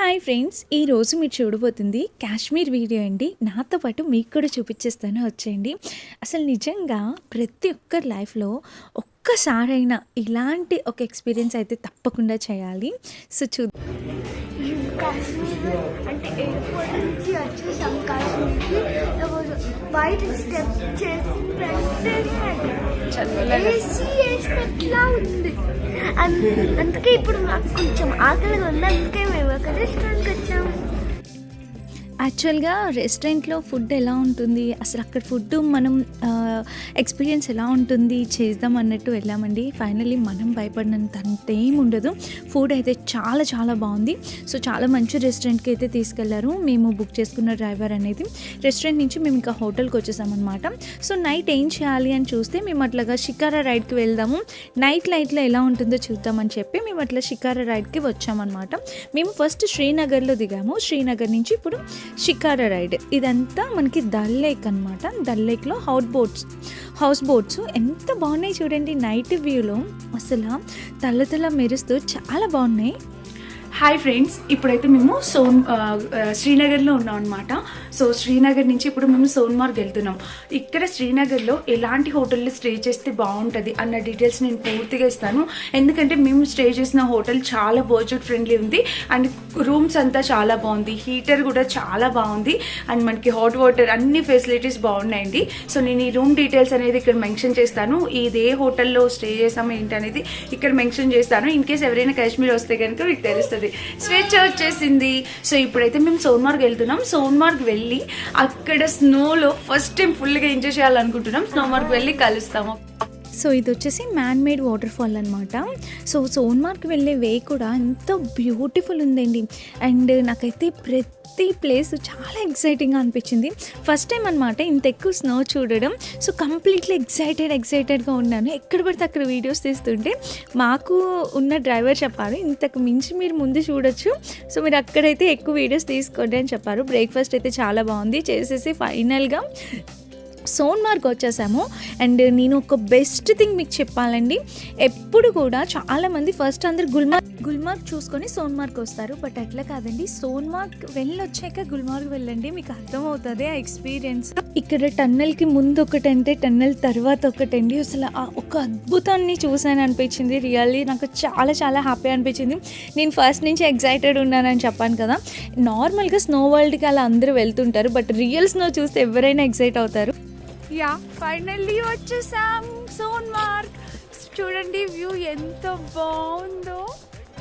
Hi friends, ఈరోజు మీరు చూడబోతుంది Kashmir video అండి. నాతో పాటు మీకు కూడా చూపించేస్తాను, వచ్చేయండి. అసలు నిజంగా ప్రతి ఒక్కరి లైఫ్లో ఒక్కసారైనా ఇలాంటి ఒక ఎక్స్పీరియన్స్ అయితే తప్పకుండా చేయాలి. సో కాశ్మీర్ అంటే ఎయిర్పోర్ట్ నుంచి వచ్చేసాం కాశ్మీర్కి. బయట స్టెప్ చేసిన వెంటనే ఏసీ వేసినట్లా ఉంది. అందుకే ఇప్పుడు మాకు కొంచెం ఆకలిగా ఉంది. అందుకే మేము ఒక రెస్టారెంట్కి వచ్చాము. యాక్చువల్గా రెస్టారెంట్లో ఫుడ్ ఎలా ఉంటుంది, అసలు అక్కడ ఫుడ్ మనం ఎక్స్పీరియన్స్ ఎలా ఉంటుంది చేద్దాం అన్నట్టు వెళ్ళామండి. ఫైనల్లీ మనం భయపడినంత అంతేం ఉండదు. ఫుడ్ అయితే చాలా చాలా బాగుంది. సో చాలా మంచి రెస్టారెంట్కి అయితే తీసుకెళ్లారు. మేము బుక్ చేసుకున్న డ్రైవర్ అనేది రెస్టారెంట్ నుంచి మేము ఇంకా హోటల్కి వచ్చేసామన్నమాట. సో నైట్ ఏం చేయాలి అని చూస్తే మేము అట్లాగా షికారా రైడ్కి వెళ్దాము, నైట్ లైట్లో ఎలా ఉంటుందో చూద్దామని చెప్పి మేము అట్లా షికారా రైడ్కి వచ్చామన్నమాట. మేము ఫస్ట్ శ్రీనగర్లో దిగాము. శ్రీనగర్ నుంచి ఇప్పుడు షికారా రైడ్. ఇదంతా మనకి డల్ లేక్ అనమాట. డల్ లేక్లో హౌస్ బోట్స్ ఎంత బాగున్నాయి చూడండి. నైట్ వ్యూలో అసలు తల మెరుస్తూ చాలా బాగున్నాయి. హాయ్ ఫ్రెండ్స్, ఇప్పుడైతే మేము శ్రీనగర్లో ఉన్నాం అనమాట. సో శ్రీనగర్ నుంచి ఇప్పుడు మేము సోన్మార్గ్ వెళ్తున్నాం. ఇక్కడ శ్రీనగర్లో ఎలాంటి హోటల్లో స్టే చేస్తే బాగుంటుంది అన్న డీటెయిల్స్ నేను పూర్తిగా ఇస్తాను. ఎందుకంటే మేము స్టే చేసిన హోటల్ చాలా బడ్జెట్ ఫ్రెండ్లీ ఉంది అండ్ రూమ్స్ అంతా చాలా బాగుంది, హీటర్ కూడా చాలా బాగుంది అండ్ మనకి హాట్ వాటర్ అన్ని ఫెసిలిటీస్ బాగున్నాయండి. సో నేను ఈ రూమ్ డీటెయిల్స్ అనేది ఇక్కడ మెన్షన్ చేస్తాను. ఇదే హోటల్లో స్టే చేసాము ఏంటి అనేది ఇక్కడ మెన్షన్ చేస్తాను. ఇన్ కేస్ ఎవరైనా కాశ్మీర్ వస్తే కనుక మీకు తెలుస్తుంది. స్వేచ్ఛ వచ్చేసింది. సో ఇప్పుడైతే మేము సోన్మార్గ్ వెళ్తున్నాం. సోన్మార్గ్ వెళ్ళి అక్కడ స్నోలో ఫస్ట్ టైం ఫుల్గా ఎంజాయ్ చేయాలనుకుంటున్నాం. సోన్మార్గ్ వెళ్ళి కలుస్తాము. సో ఇది వచ్చేసి మ్యాన్ మేడ్ వాటర్ ఫాల్ అనమాట. సో సోన్మార్గ్ వెళ్ళే వే కూడా ఎంతో బ్యూటిఫుల్ ఉందండి. అండ్ నాకైతే ప్రతి ప్లేస్ చాలా ఎక్సైటింగ్గా అనిపించింది. ఫస్ట్ టైం అనమాట ఇంత ఎక్కువ స్నో చూడడం. సో కంప్లీట్లీ ఎక్సైటెడ్గా ఉన్నాను. ఎక్కడ పడితే అక్కడ వీడియోస్ తీస్తుంటే మాకు ఉన్న డ్రైవర్ చెప్పారు, ఇంతకు మించి మీరు ముందు చూడొచ్చు, సో మీరు అక్కడైతే ఎక్కువ వీడియోస్ తీసుకోండి అని చెప్పారు. బ్రేక్ఫాస్ట్ అయితే చాలా బాగుంది చేసేసి ఫైనల్గా సోన్మార్గ్ వచ్చేసాము. అండ్ నేను ఒక బెస్ట్ థింగ్ మీకు చెప్పాలండి, ఎప్పుడు కూడా చాలామంది ఫస్ట్ అందరు గుల్మార్గ్ చూసుకొని సోన్మార్గ్ వస్తారు. బట్ అట్లా కాదండి, సోన్మార్గ్ వెళ్ళొచ్చాక గుల్మార్గ్ వెళ్ళండి, మీకు అర్థమవుతుంది ఆ ఎక్స్పీరియన్స్. ఇక్కడ టన్నెల్కి ముందు ఒకటంటే టన్నెల్ తర్వాత ఒకటండి. అసలు ఒక అద్భుతాన్ని చూసాను అనిపించింది. రియల్లీ నాకు చాలా చాలా హ్యాపీ అనిపించింది. నేను ఫస్ట్ నుంచి ఎక్సైటెడ్ ఉన్నానని చెప్పాను కదా. నార్మల్గా స్నో వరల్డ్కి అలా అందరూ వెళ్తుంటారు, బట్ రియల్ స్నో చూస్తే ఎవరైనా ఎక్సైట్ అవుతారు. యా, ఫైనల్లీ వచ్చేసాం సోన్మార్గ్. చూడండి వ్యూ ఎంత బాగుందో.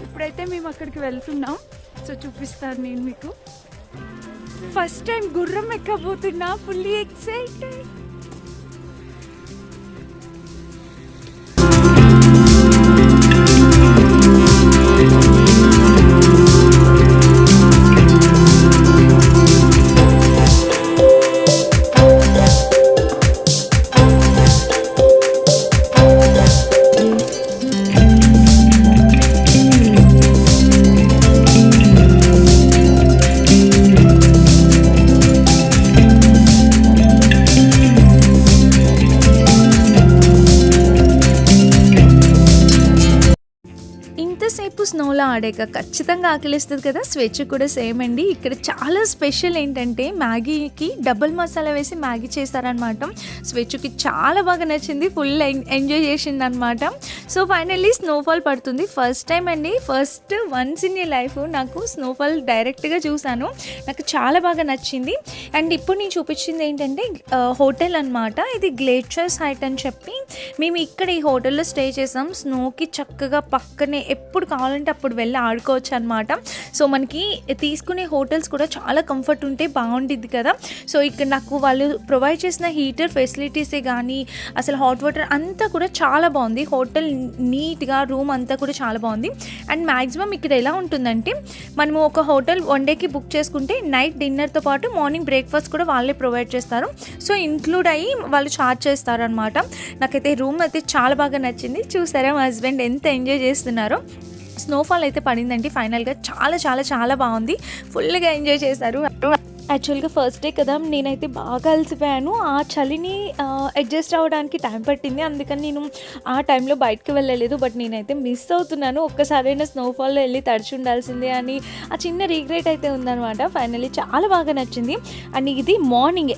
ఇప్పుడైతే మేము అక్కడికి వెళ్తున్నాం. సో చూపిస్తాను నేను మీకు. ఫస్ట్ టైం గుర్రం ఎక్కబోతున్నా, ఫుల్లీ ఎక్సైటెడ్. ఇంతసేపు స్నోలో ఆడాక ఖచ్చితంగా ఆకలిస్తుంది కదా. స్వేచ్ఛ కూడా సేమ్ అండి. ఇక్కడ చాలా స్పెషల్ ఏంటంటే మ్యాగీకి డబుల్ మసాలా వేసి మ్యాగీ చేస్తారనమాట. స్వేచ్ఛకి చాలా బాగా నచ్చింది, ఫుల్ ఎంజాయ్ చేసింది అనమాట. సో ఫైనల్లీ స్నోఫాల్ పడుతుంది. ఫస్ట్ టైం అండి, first ones in a life నాకు స్నోఫాల్ డైరెక్ట్గా చూశాను. నాకు చాలా బాగా నచ్చింది. అండ్ ఇప్పుడు నేను చూపించింది ఏంటంటే హోటల్ అనమాట. ఇది గ్లేషియర్స్ హైట్ అని చెప్పి మేము ఇక్కడ ఈ హోటల్లో స్టే చేసాం. స్నోకి చక్కగా పక్కనే ఎప్పుడు కావాలంటే అప్పుడు వెళ్ళి ఆడుకోవచ్చు అనమాట. సో మనకి తీసుకునే హోటల్స్ కూడా చాలా కంఫర్ట్ ఉంటే బాగుంటుంది కదా. సో ఇక్కడ నాకు వాళ్ళు ప్రొవైడ్ చేసిన హీటర్ ఫెసిలిటీసే కానీ అసలు హాట్ వాటర్ అంతా కూడా చాలా బాగుంది. హోటల్ నీట్గా, రూమ్ అంతా కూడా చాలా బాగుంది. అండ్ మ్యాక్సిమం ఇక్కడ ఎలా ఉంటుందంటే మనము ఒక హోటల్ వన్ డేకి బుక్ చేసుకుంటే నైట్ డిన్నర్తో పాటు మార్నింగ్ బ్రేక్ఫాస్ట్ కూడా వాళ్ళే ప్రొవైడ్ చేస్తారు. సో ఇంక్లూడ్ అయ్యి వాళ్ళు ఛార్జ్ చేస్తారనమాట. నాకైతే రూమ్ అయితే చాలా బాగా నచ్చింది. చూసారా మా హస్బెండ్ ఎంత ఎంజాయ్ చేస్తున్నారో. స్నోఫాల్ అయితే పడిందండి ఫైనల్గా. చాలా చాలా చాలా బాగుంది, ఫుల్గా ఎంజాయ్ చేశారు. యాక్చువల్గా ఫస్ట్ డే కదా, నేనైతే బాగా అలసిపోయాను. ఆ చలిని అడ్జస్ట్ అవ్వడానికి టైం పట్టింది, అందుకని నేను ఆ టైంలో బయటకు వెళ్ళలేదు. బట్ నేనైతే మిస్ అవుతున్నాను, ఒక్కసారైనా స్నోఫాల్లో వెళ్ళి తడిచి ఉండాల్సిందే అని ఆ చిన్న రిగ్రెట్ అయితే ఉందన్నమాట. ఫైనల్లీ చాలా బాగా నచ్చింది. అండ్ ఇది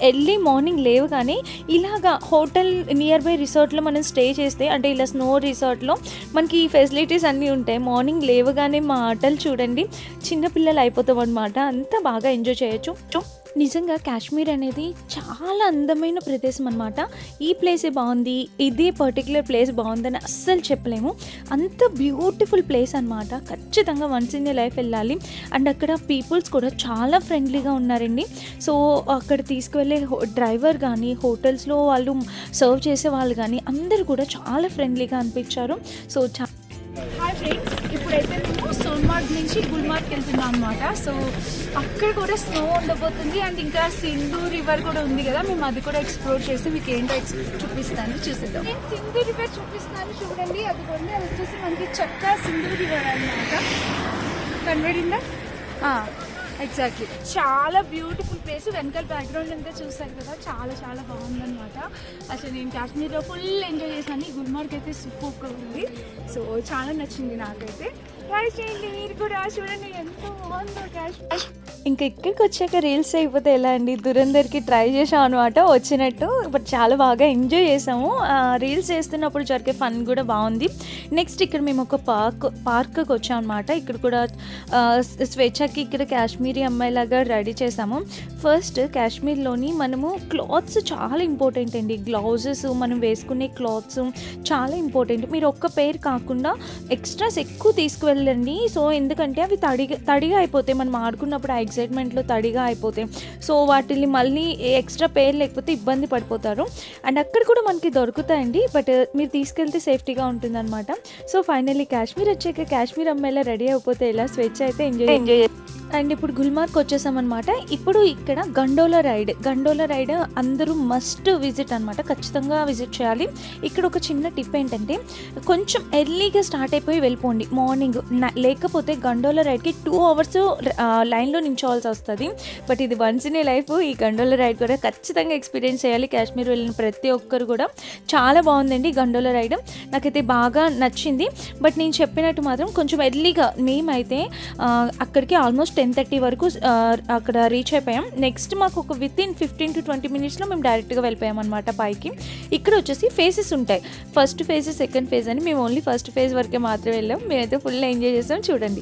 ఎర్లీ మార్నింగ్ లేవగానే ఇలాగా హోటల్ నియర్ బై రిసార్ట్లో మనం స్టే చేస్తే, అంటే ఇలా స్నో రిసార్ట్లో మనకి ఈ ఫెసిలిటీస్ అన్నీ ఉంటాయి. మార్నింగ్ లేవగానే మా ఆటలు చూడండి, చిన్నపిల్లలు అయిపోతాం అనమాట, అంతా బాగా ఎంజాయ్ చేయొచ్చు. నిజంగా కాశ్మీర్ అనేది చాలా అందమైన ప్రదేశం అనమాట. ఈ ప్లేసే బాగుంది, ఇదే పర్టికులర్ ప్లేస్ బాగుందని అస్సలు చెప్పలేము, అంత బ్యూటిఫుల్ ప్లేస్ అనమాట. ఖచ్చితంగా వన్స్ ఇన్ ఏ లైఫ్ వెళ్ళాలి. అండ్ అక్కడ పీపుల్స్ కూడా చాలా ఫ్రెండ్లీగా ఉన్నారండి. సో అక్కడ తీసుకువెళ్ళే డ్రైవర్ కానీ, హోటల్స్లో వాళ్ళు సర్వ్ చేసే వాళ్ళు కానీ అందరూ కూడా చాలా ఫ్రెండ్లీగా అనిపించారు. సో హాయ్ ఫ్రెండ్స్, ఇప్పుడైతే మేము సోన్మార్గ్ నుంచి గుల్మార్గ్కి వెళ్తున్నాం అనమాట. సో అక్కడ కూడా స్నో ఉండబోతుంది అండ్ ఇంకా సింధు రివర్ కూడా ఉంది కదా, మేము అది కూడా ఎక్స్ప్లోర్ చేసి మీకు ఏంటో చూపిస్తాను, చూసేద్దాం. నేను సింధు రివర్ చూపిస్తాను చూడండి, అది కూడా వచ్చేసి మనకి చక్కా సింధు రివర్ అనమాట. కనబడిందా? ఎగ్జాక్ట్లీ, చాలా బ్యూటిఫుల్ ప్లేస్. వెనకాల బ్యాక్గ్రౌండ్ అంతా చూసారు కదా, చాలా చాలా బాగుందన్నమాట. అసలు నేను కాశ్మీర్లో ఫుల్ ఎంజాయ్ చేశాను. గుల్మార్గ్ అయితే సూపర్గా ఉంది. సో చాలా నచ్చింది నాకైతే. ట్రై చేయండి మీరు కూడా, చూడండి ఎంత బాగుందో కాశ్మీర్. ఇంకా ఇక్కడికి వచ్చాక రీల్స్ అయిపోతే ఎలా అండి, దురందర్కి ట్రై చేసాం అనమాట వచ్చినట్టు. బట్ చాలా బాగా ఎంజాయ్ చేసాము. రీల్స్ చేస్తున్నప్పుడు జరిగే ఫన్ కూడా బాగుంది. నెక్స్ట్ ఇక్కడ మేము ఒక పార్క్కి వచ్చాం అనమాట. ఇక్కడ కూడా స్వేచ్ఛకి ఇక్కడ కాశ్మీరీ అమ్మాయిలాగా రెడీ చేసాము. ఫస్ట్ కాశ్మీర్లోని మనము క్లాత్స్ చాలా ఇంపార్టెంట్ అండి. గ్లౌజెస్, మనం వేసుకునే క్లాత్స్ చాలా ఇంపార్టెంట్. మీరు ఒక్క పేరు కాకుండా ఎక్స్ట్రాస్ ఎక్కువ తీసుకువెళ్ళండి. సో ఎందుకంటే అవి తడిగా అయిపోతాయి, మనం ఆడుకున్నప్పుడు ఆ ఎక్సైట్మెంట్లో తడిగా అయిపోతాయి. సో వాటిని మళ్ళీ ఎక్స్ట్రా పేరు లేకపోతే ఇబ్బంది పడిపోతారు. అండ్ అక్కడ కూడా మనకి దొరుకుతాయండి, బట్ మీరు తీసుకెళ్తే సేఫ్టీగా ఉంటుంది అనమాట. సో ఫైనల్లీ కాశ్మీర్ వచ్చాక కాశ్మీర్ అమ్మాయిలా రెడీ అయిపోతే ఇలా స్వేచ్ఛ అయితే ఎంజాయ్. అండ్ ఇప్పుడు గుల్మార్గ్ వచ్చేసామన్నమాట. ఇప్పుడు ఇక్కడ గండోలా రైడ్ అందరూ మస్ట్ విజిట్ అనమాట, ఖచ్చితంగా విజిట్ చేయాలి. ఇక్కడ ఒక చిన్న టిప్ ఏంటంటే, కొంచెం ఎర్లీగా స్టార్ట్ అయిపోయి వెళ్ళిపోండి మార్నింగ్, లేకపోతే గండోలా రైడ్కి 2 hours లైన్లో నించోవాల్సి వస్తుంది. బట్ ఇది వన్స్ ఇన్ ఏ లైఫ్, ఈ గండోలా రైడ్ కూడా ఖచ్చితంగా ఎక్స్పీరియన్స్ చేయాలి. కాశ్మీర్ వెళ్ళిన ప్రతి ఒక్కరు కూడా. చాలా బాగుందండి గండోలా రైడ్, నాకైతే బాగా నచ్చింది. బట్ నేను చెప్పినట్టు మాత్రం కొంచెం ఎర్లీగా, మేమైతే అక్కడికి ఆల్మోస్ట్ 10:30 వరకు అక్కడ రీచ్ అయిపోయాం. నెక్స్ట్ మాకు ఒక వితిన్ 15 to 20 minutesలో మేము డైరెక్ట్గా వెళ్ళిపోయాం అనమాట పైకి. ఇక్కడ వచ్చేసి ఫేజెస్ ఉంటాయి, ఫస్ట్ ఫేజ్, సెకండ్ ఫేజ్ అని. మేము ఓన్లీ ఫస్ట్ ఫేజ్ వరకే మాత్రమే వెళ్ళాం. మేమైతే ఫుల్ ఎంజాయ్ చేస్తాం, చూడండి.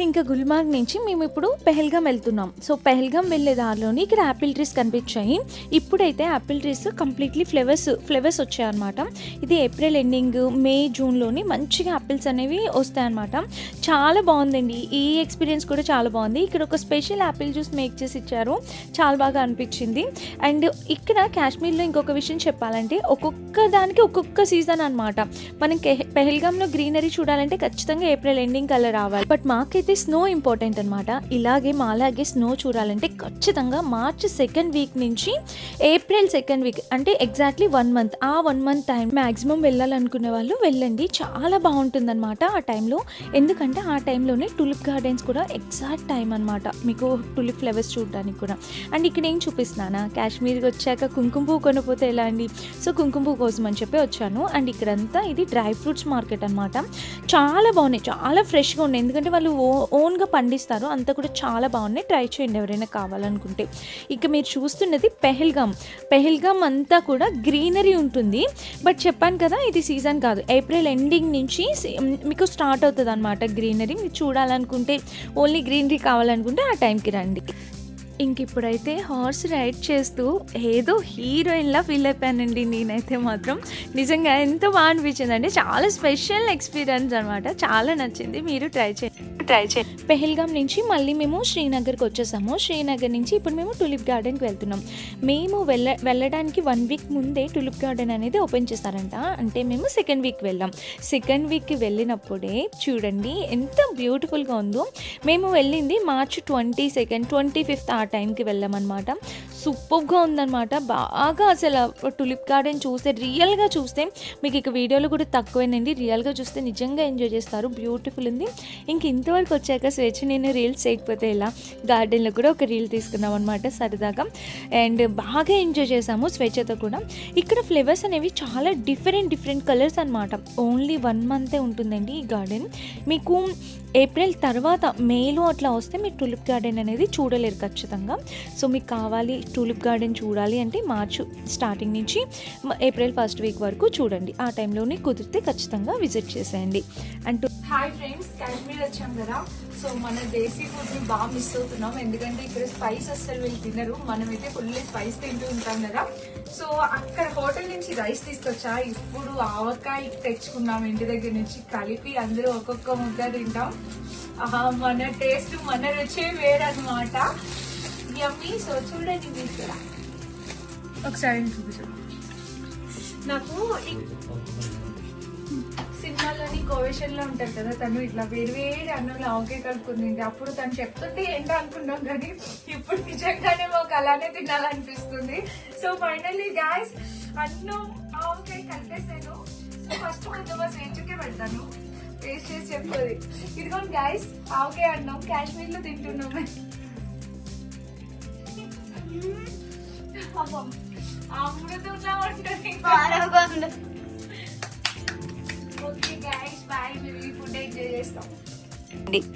ఇంకా గుల్మార్గ్ నుంచి మేము ఇప్పుడు పెహల్గాం వెళ్తున్నాం. సో పెహల్గాం వెళ్ళే దారిలోని ఇక్కడ యాపిల్ ట్రీస్ కనిపించాయి. ఇప్పుడైతే యాపిల్ ట్రీస్ కంప్లీట్లీ ఫ్లేవర్స్ వచ్చాయన్నమాట. ఇది ఏప్రిల్ ఎండింగ్, మే, జూన్లోని మంచిగా యాపిల్స్ అనేవి వస్తాయన్నమాట. చాలా బాగుందండి, ఈ ఎక్స్పీరియన్స్ కూడా చాలా బాగుంది. ఇక్కడ ఒక స్పెషల్ యాపిల్ జ్యూస్ మేక్ చేసి ఇచ్చారు, చాలా బాగా అనిపించింది. అండ్ ఇక్కడ కాశ్మీర్లో ఇంకొక విషయం చెప్పాలంటే, ఒక్కొక్క దానికి ఒక్కొక్క సీజన్ అనమాట. మనం పెహల్గాంలో గ్రీనరీ చూడాలంటే ఖచ్చితంగా ఏప్రిల్ ఎండింగ్ కల్లా రావాలి. బట్ మాకైతే స్నో ఇంపార్టెంట్ అనమాట. మాలాగే స్నో చూడాలంటే ఖచ్చితంగా మార్చ్ 2nd week నుంచి ఏప్రిల్ 2nd week, అంటే ఎగ్జాక్ట్లీ 1 month. ఆ 1 month టైం మ్యాక్సిమం వెళ్ళాలనుకునే వాళ్ళు వెళ్ళండి, చాలా బాగుంటుంది అనమాట ఆ టైంలో. ఎందుకంటే ఆ టైంలోనే టులిప్ గార్డెన్స్ కూడా ఎగ్జాక్ట్ టైం అనమాట మీకు టులిప్ ఫ్లవర్స్ చూడడానికి కూడా. అండ్ ఇక్కడ ఏం చూపిస్తున్నానా, కాశ్మీర్కి వచ్చాక కుంకుమ పువ్వు కొనపోతే ఎలా అండి. సో కుంకుమ పువ్వు కోసం అని చెప్పి వచ్చాను. అండ్ ఇక్కడంతా ఇది డ్రై ఫ్రూట్స్ మార్కెట్ అనమాట. చాలా బాగున్నాయి, చాలా ఫ్రెష్గా ఉన్నాయి, ఎందుకంటే వాళ్ళు ఓన్గా పండిస్తారు. అంతా కూడా చాలా బాగున్నాయి, ట్రై చేయండి ఎవరైనా కావాలనుకుంటే. ఇక మీరు చూస్తున్నది పెహల్గాం అంతా కూడా గ్రీనరీ ఉంటుంది. బట్ చెప్పాను కదా, ఇది సీజన్ కాదు, ఏప్రిల్ ఎండింగ్ నుంచి మీకు స్టార్ట్ అవుతుంది అనమాట గ్రీనరీ. మీరు చూడాలనుకుంటే, ఓన్లీ గ్రీనరీ కావాలనుకుంటే ఆ టైంకి రండి. ఇంక ఇప్పుడైతే హార్స్ రైడ్ చేస్తూ ఏదో హీరోయిన్లా ఫీల్ అయిపోయానండి నేనైతే మాత్రం. నిజంగా ఎంత బాగా అనిపించింది అంటే, చాలా స్పెషల్ ఎక్స్పీరియన్స్ అనమాట, చాలా నచ్చింది. మీరు ట్రై చేయండి. ట్రై చేయండి. పెహల్గాం నుంచి మళ్ళీ మేము శ్రీనగర్కి వచ్చేసాము. శ్రీనగర్ నుంచి ఇప్పుడు మేము టులిప్ గార్డెన్కి వెళ్తున్నాం. మేము వెళ్ళడానికి 1 వీక్ ముందే టులిప్ గార్డెన్ అనేది ఓపెన్ చేస్తారంట. అంటే మేము సెకండ్ వీక్ వెళ్ళాం. సెకండ్ వీక్కి వెళ్ళినప్పుడే చూడండి ఎంత బ్యూటిఫుల్గా ఉందో. మేము వెళ్ళింది మార్చ్ 22nd 25th ఆ టైంకి వెళ్ళామన్నమాట. సూపర్గా ఉందన్నమాట. బాగా అసలు టులిప్ గార్డెన్ చూస్తే రియల్గా చూస్తే మీకు ఇక వీడియోలో కూడా తక్కువేనండి, రియల్గా చూస్తే నిజంగా ఎంజాయ్ చేస్తారు. బ్యూటిఫుల్ ఉంది. ఇంక ఇంతవరకు వచ్చాక స్వేచ్ఛ నేను రీల్స్ చేయకపోతే ఇలా గార్డెన్లో కూడా ఒక రీల్ తీసుకున్నాం అనమాట సరదాగా. అండ్ బాగా ఎంజాయ్ చేసాము స్వేచ్ఛతో కూడా. ఇక్కడ ఫ్లేవర్స్ అనేవి చాలా డిఫరెంట్ కలర్స్ అనమాట. ఓన్లీ 1 మంతే ఉంటుందండి ఈ గార్డెన్. మీకు ఏప్రిల్ తర్వాత మేలో అట్లా వస్తే మీరు టులిప్ గార్డెన్ అనేది చూడలేరు ఖచ్చితంగా. సో మీకు కావాలి టులిప్ గార్డెన్ చూడాలి అంటే మార్చ్ స్టార్టింగ్ నుంచి ఏప్రిల్ 1st వీక్ వరకు చూడండి. ఆ టైంలోనే కుదిరితే ఖచ్చితంగా విజిట్ చేసేయండి. అంటూ హాయ్ ఫ్రెండ్స్, కాశ్మీర్ వచ్చాం కదా. సో మన దేశీ ఫుడ్ని బాగా మిస్ అవుతున్నాం. ఎందుకంటే ఇక్కడ స్పైస్ అస్సలు వీళ్ళు తినరు. మనమైతే ఫుల్ స్పైస్ తింటూ ఉంటాం కదా. సో అక్కడ హోటల్ నుంచి రైస్ తీసుకొచ్చా. ఇప్పుడు ఆవకాయ తెచ్చుకున్నాం ఇంటి దగ్గర నుంచి. కలిపి అందరూ ఒక్కొక్క ముద్ద తింటాం. మన టేస్ట్ మన రుచే వేరనమాట. యమ్మీ. సో చూడండి మీరు కూడా ఒకసారి చూపించండి. నాకు సినిమాలోని కోవేషన్ లో ఉంటారు కదా, తను ఇట్లా వేడి అన్నంలో ఆవకాయ కలుపుకుంది. అప్పుడు తను చెప్తుంటే ఏంటో అనుకున్నాం, కానీ ఇప్పుడు నిజంగానే మాకు అలానే తినాలనిపిస్తుంది. సో ఫైనల్లీ గాయ్స్ అన్నం ఆవకాయ కలిపేసాను. సో ఫస్ట్ కొంచెం మా స్వేచ్ఛకే పెడతాను, టేస్ట్ చేసి చెప్పది. ఇదిగోండి గాయ్స్, ఆవకాయ అన్నం కాశ్మీర్ లో తింటున్నాం. అమృతంలా ఉంటుంది. Okay guys, bye. మేము ఈ ఫుడ్ ఎంజాయ్ చేస్తాం.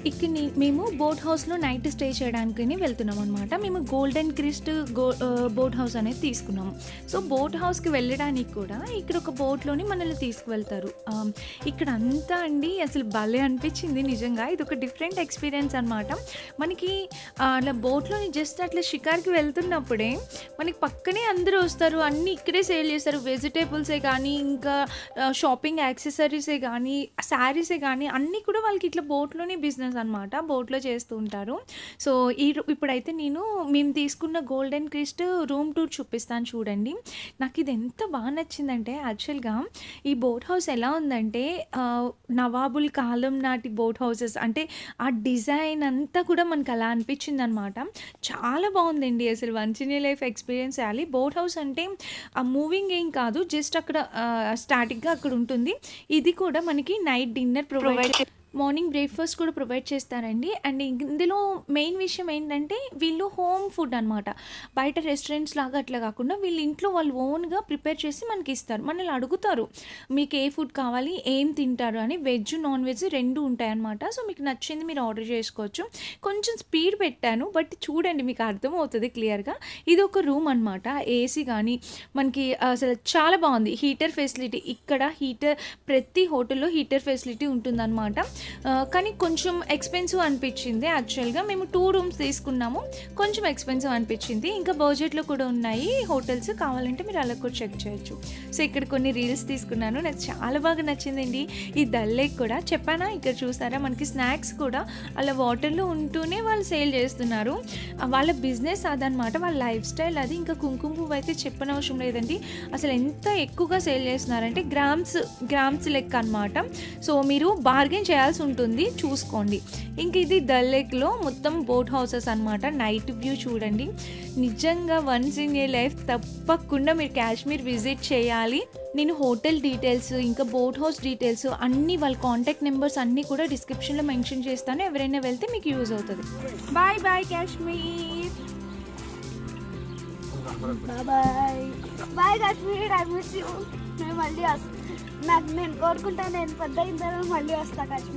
ఇక్కడ మేము బోట్ హౌస్లో నైట్ స్టే చేయడానికి వెళ్తున్నాం అనమాట. మేము గోల్డెన్ క్రిస్ట్ బోట్ హౌస్ అనేది తీసుకున్నాము. సో బోట్ హౌస్కి వెళ్ళడానికి కూడా ఇక్కడ ఒక బోట్లోని మనల్ని తీసుకువెళ్తారు. ఇక్కడ అంతా అండి అసలు భలే అనిపించింది నిజంగా. ఇది ఒక డిఫరెంట్ ఎక్స్పీరియన్స్ అనమాట. మనకి అలా బోట్లోని జస్ట్ అట్లా షికార్కి వెళ్తున్నప్పుడే మనకి పక్కనే అందరూ వస్తారు, అన్నీ ఇక్కడే సేల్ చేస్తారు. వెజిటేబుల్సే కానీ, ఇంకా షాపింగ్ యాక్సెసరీసే కానీ, శారీసే కానీ అన్నీ కూడా వాళ్ళకి ఇట్లా బోట్లోని బిజినెస్ అనమాట, బోట్లో చేస్తూ ఉంటారు. సో ఇప్పుడైతే మేము తీసుకున్న గోల్డెన్ క్రిస్ట్ రూమ్ టూర్ చూపిస్తాను చూడండి. నాకు ఇది ఎంత బాగా నచ్చిందంటే, యాక్చువల్గా ఈ బోట్ హౌస్ ఎలా ఉందంటే నవాబుల్ కాలం నాటి బోట్ హౌసెస్, అంటే ఆ డిజైన్ అంతా కూడా మనకు అలా అనిపించింది అనమాట. చాలా బాగుందండి. అసలు once in a life experience చేయాలి. బోట్ హౌస్ అంటే ఆ మూవింగ్ ఏం కాదు, జస్ట్ అక్కడ స్టాటిక్గా అక్కడ ఉంటుంది. ఇది కూడా మనకి night dinner provide, morning breakfast కూడా ప్రొవైడ్ చేస్తారండి. అండ్ ఇందులో మెయిన్ విషయం ఏంటంటే వీళ్ళు హోమ్ ఫుడ్ అనమాట. బయట రెస్టారెంట్స్ లాగా అట్లా కాకుండా వీళ్ళు ఇంట్లో వాళ్ళు ఓన్గా ప్రిపేర్ చేసి మనకి ఇస్తారు. మనల్ని అడుగుతారు మీకు ఏ ఫుడ్ కావాలి, ఏం తింటారు అని. వెజ్ నాన్ వెజ్ 2 ఉంటాయన్నమాట. సో మీకు నచ్చింది మీరు ఆర్డర్ చేసుకోవచ్చు. కొంచెం స్పీడ్ పెట్టాను, బట్ చూడండి మీకు అర్థమవుతుంది క్లియర్గా. ఇది ఒక రూమ్ అనమాట. ఏసీ కానీ మనకి అసలు చాలా బాగుంది. హీటర్ ఫెసిలిటీ, ఇక్కడ ప్రతి హోటల్లో హీటర్ ఫెసిలిటీ ఉంటుందన్నమాట. కానీ కొంచెం ఎక్స్పెన్సివ్ అనిపించింది. యాక్చువల్గా మేము 2 రూమ్స్ తీసుకున్నాము, కొంచెం ఎక్స్పెన్సివ్ అనిపించింది. ఇంకా బడ్జెట్లో కూడా ఉన్నాయి హోటల్స్, కావాలంటే మీరు అలా కూడా చెక్ చేయొచ్చు. సో ఇక్కడ కొన్ని రీల్స్ తీసుకున్నాను, నాకు చాలా బాగా నచ్చిందండి. ఈ దల్ లేక్ కూడా చెప్పానా, ఇక్కడ చూసారా మనకి స్నాక్స్ కూడా అలా వాటర్లో ఉంటూనే వాళ్ళు సేల్ చేస్తున్నారు. వాళ్ళ బిజినెస్ అదనమాట, వాళ్ళ లైఫ్ స్టైల్ అది. ఇంకా కుంకుమ పువ్వు అయితే చెప్పనవసరం లేదండి, అసలు ఎంత ఎక్కువగా సేల్ చేస్తున్నారంటే గ్రామ్స్ లెక్క అనమాట. సో మీరు బార్గెన్ చేయాల్సి ఉంటుంది, చూసుకోండి. ఇంక ఇది డల్ లేక్లో మొత్తం బోట్ హౌసెస్ అనమాట. నైట్ వ్యూ చూడండి, నిజంగా వన్స్ ఇన్ ఏ లైఫ్ తప్పకుండా మీరు కాశ్మీర్ విజిట్ చేయాలి. నేను హోటల్ డీటెయిల్స్, ఇంకా బోట్ హౌస్ డీటెయిల్స్ అన్నీ, వాళ్ళ కాంటాక్ట్ నెంబర్స్ అన్నీ కూడా డిస్క్రిప్షన్లో మెన్షన్ చేస్తాను. ఎవరైనా వెళ్తే మీకు యూజ్ అవుతుంది. Bye bye Kashmir. Bye Kashmir, I miss you. నేను మళ్ళీ నేను కోరుకుంటాను, నేను పెద్ద అయిన తర్వాత మళ్ళీ వస్తా కాశ్మీర్.